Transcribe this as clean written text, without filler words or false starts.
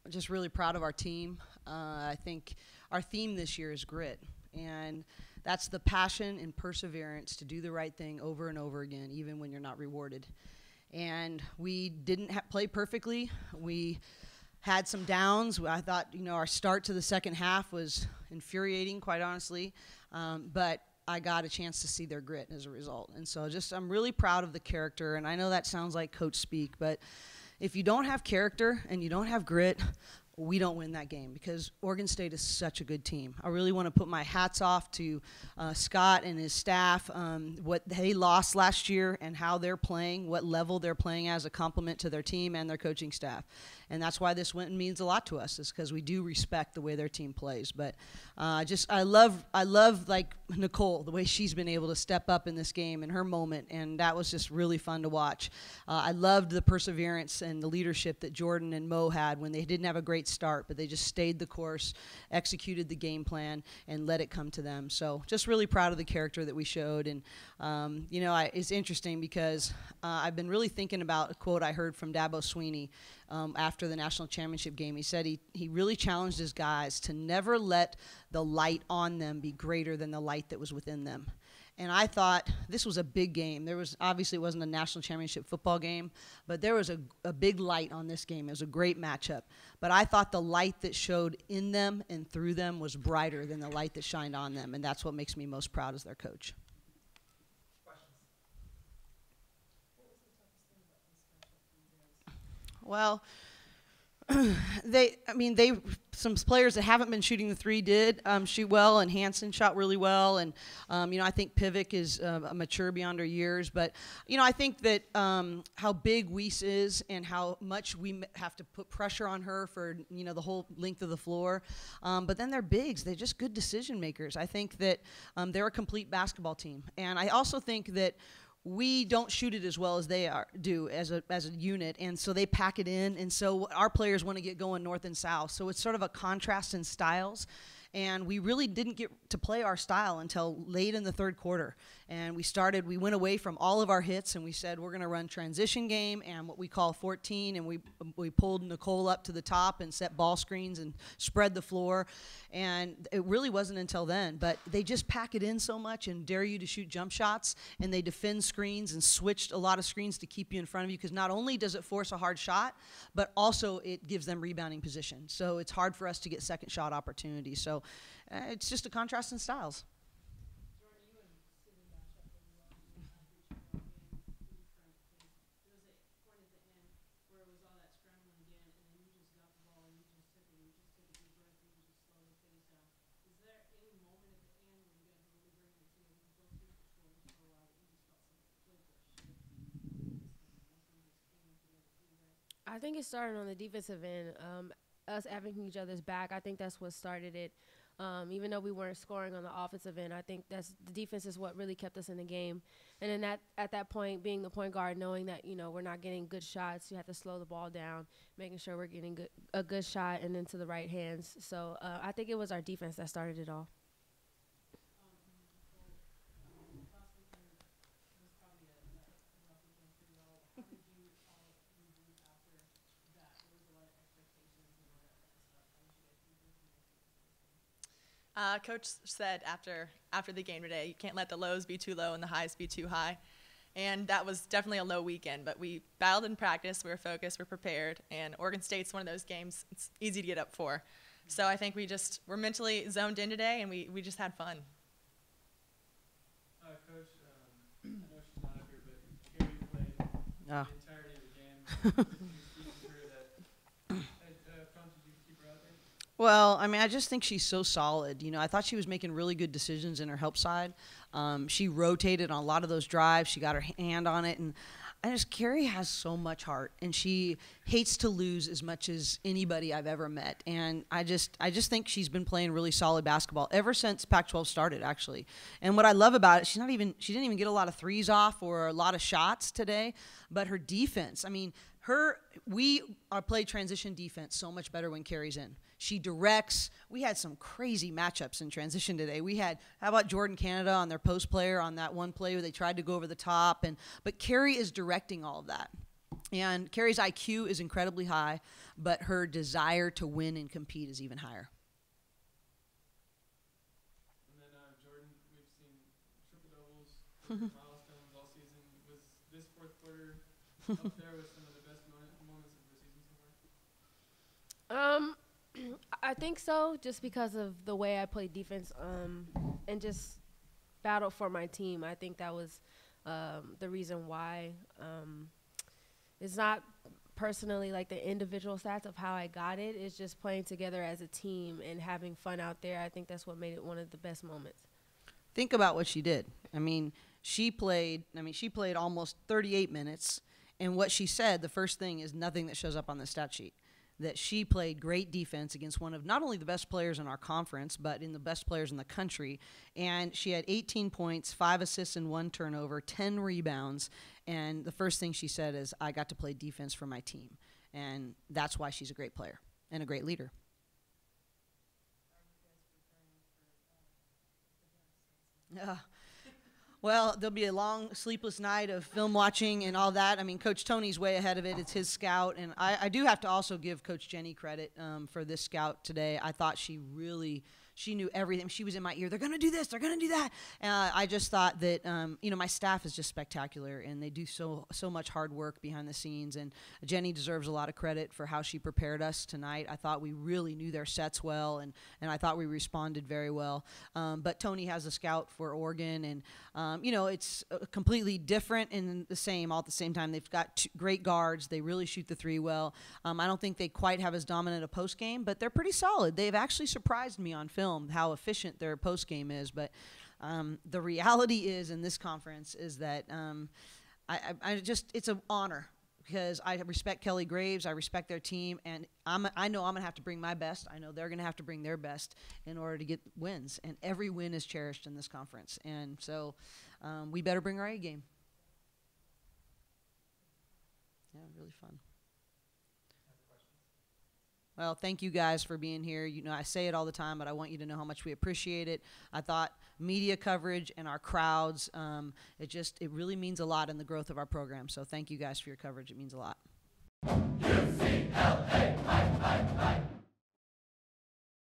just really proud of our team. I think our theme this year is grit, and that's the passion and perseverance to do the right thing over and over again, even when you're not rewarded. And we didn't play perfectly. We had some downs. I thought, our start to the second half was infuriating, quite honestly, but I got a chance to see their grit as a result. And so I'm really proud of the character, and I know that sounds like coach speak, but if you don't have character and you don't have grit, we don't win that game, because Oregon State is such a good team. I really want to put my hats off to Scott and his staff, what they lost last year and how they're playing, what level they're playing as a compliment to their team and their coaching staff. And that's why this win means a lot to us, is because we do respect the way their team plays. But I love like Nicole, the way she's been able to step up in this game in her moment, and that was just really fun to watch. I loved the perseverance and the leadership that Jordin and Mo had when they didn't have a great start, but they just stayed the course, executed the game plan, and let it come to them. So just really proud of the character that we showed. And it's interesting because I've been really thinking about a quote I heard from Dabo Sweeney after the national championship game. He said he really challenged his guys to never let the light on them be greater than the light that was within them. And I thought this was a big game. Obviously it wasn't a national championship football game, but there was a big light on this game. It was a great matchup. But I thought the light that showed in them and through them was brighter than the light that shined on them, and that's what makes me most proud as their coach. Well, some players that haven't been shooting the three did shoot well, and Hansen shot really well, and I think Pivic is mature beyond her years. But I think that how big Weiss is and how much we have to put pressure on her for the whole length of the floor. But then they're bigs; they're just good decision makers. I think that they're a complete basketball team, and I also think that we don't shoot it as well as they do as a unit, and so they pack it in, and so our players want to get going north and south. So it's sort of a contrast in styles, and we really didn't get to play our style until late in the third quarter. And we went away from all of our hits, and we said we're going to run transition game and what we call 14, and we pulled Nicole up to the top and set ball screens and spread the floor. And it really wasn't until then, but they just pack it in so much and dare you to shoot jump shots, and they defend screens and switched a lot of screens to keep you in front of you, because not only does it force a hard shot, but also it gives them rebounding position. So it's hard for us to get second shot opportunities. So it's just a contrast in styles. I think it started on the defensive end, us having each other's back. I think that's what started it. Even though we weren't scoring on the offensive end, I think the defense is what really kept us in the game. And then at that point, being the point guard, knowing that we're not getting good shots, you have to slow the ball down, making sure we're getting a good shot and into the right hands. So I think it was our defense that started it all. Coach said after the game today, you can't let the lows be too low and the highs be too high. And that was definitely a low weekend, but we battled in practice, we were focused, we're prepared, and Oregon State's one of those games it's easy to get up for. So I think we're mentally zoned in today, and we just had fun. Coach, I know she's not up here, but Cori played the entirety of the game. Well, I just think she's so solid. I thought she was making really good decisions in her help side. She rotated on a lot of those drives. She got her hand on it. And Cori has so much heart, and she hates to lose as much as anybody I've ever met. And I just think she's been playing really solid basketball ever since Pac-12 started, actually. And what I love about it, she didn't even get a lot of threes off or a lot of shots today, but her defense, we play transition defense so much better when Cori's in. She directs. We had some crazy matchups in transition today. How about Jordin Canada on their post player on that one play where they tried to go over the top, but Cori is directing all of that. And Cori's IQ is incredibly high, but her desire to win and compete is even higher. And then Jordin, we've seen triple doubles, milestones all season. Was this fourth quarter up there with some of the best moments of the season so far? I think so, just because of the way I played defense and just battled for my team. I think that was the reason why. It's not personally like the individual stats of how I got it. It's just playing together as a team and having fun out there. I think that's what made it one of the best moments. Think about what she did. I mean, she played almost 38 minutes, and what she said, the first thing is nothing that shows up on the stat sheet. That she played great defense against one of not only the best players in our conference, but in the best players in the country. And she had 18 points, 5 assists and 1 turnover, 10 rebounds. And the first thing she said is, I got to play defense for my team. And that's why she's a great player and a great leader. Well, there'll be a long, sleepless night of film watching and all that. I mean, Coach Tony's way ahead of it. It's his scout. And I do have to also give Coach Jenny credit for this scout today. I thought she knew everything. She was in my ear. They're going to do this. They're going to do that. And I just thought that, my staff is just spectacular, and they do so much hard work behind the scenes. And Jenny deserves a lot of credit for how she prepared us tonight. I thought we really knew their sets well, and I thought we responded very well. But Tony has a scout for Oregon, and, it's completely different and the same all at the same time. They've got 2 great guards. They really shoot the 3 well. I don't think they quite have as dominant a post game, but they're pretty solid. They've actually surprised me on film how efficient their post game is. But the reality is in this conference is that it's an honor, because I respect Kelly Graves, I respect their team, and I know I'm going to have to bring my best. I know they're going to have to bring their best in order to get wins, and every win is cherished in this conference. And so we better bring our A game. Yeah, really fun. Well, thank you guys for being here. I say it all the time, but I want you to know how much we appreciate it. I thought media coverage and our crowds, it really means a lot in the growth of our program. So thank you guys for your coverage. It means a lot.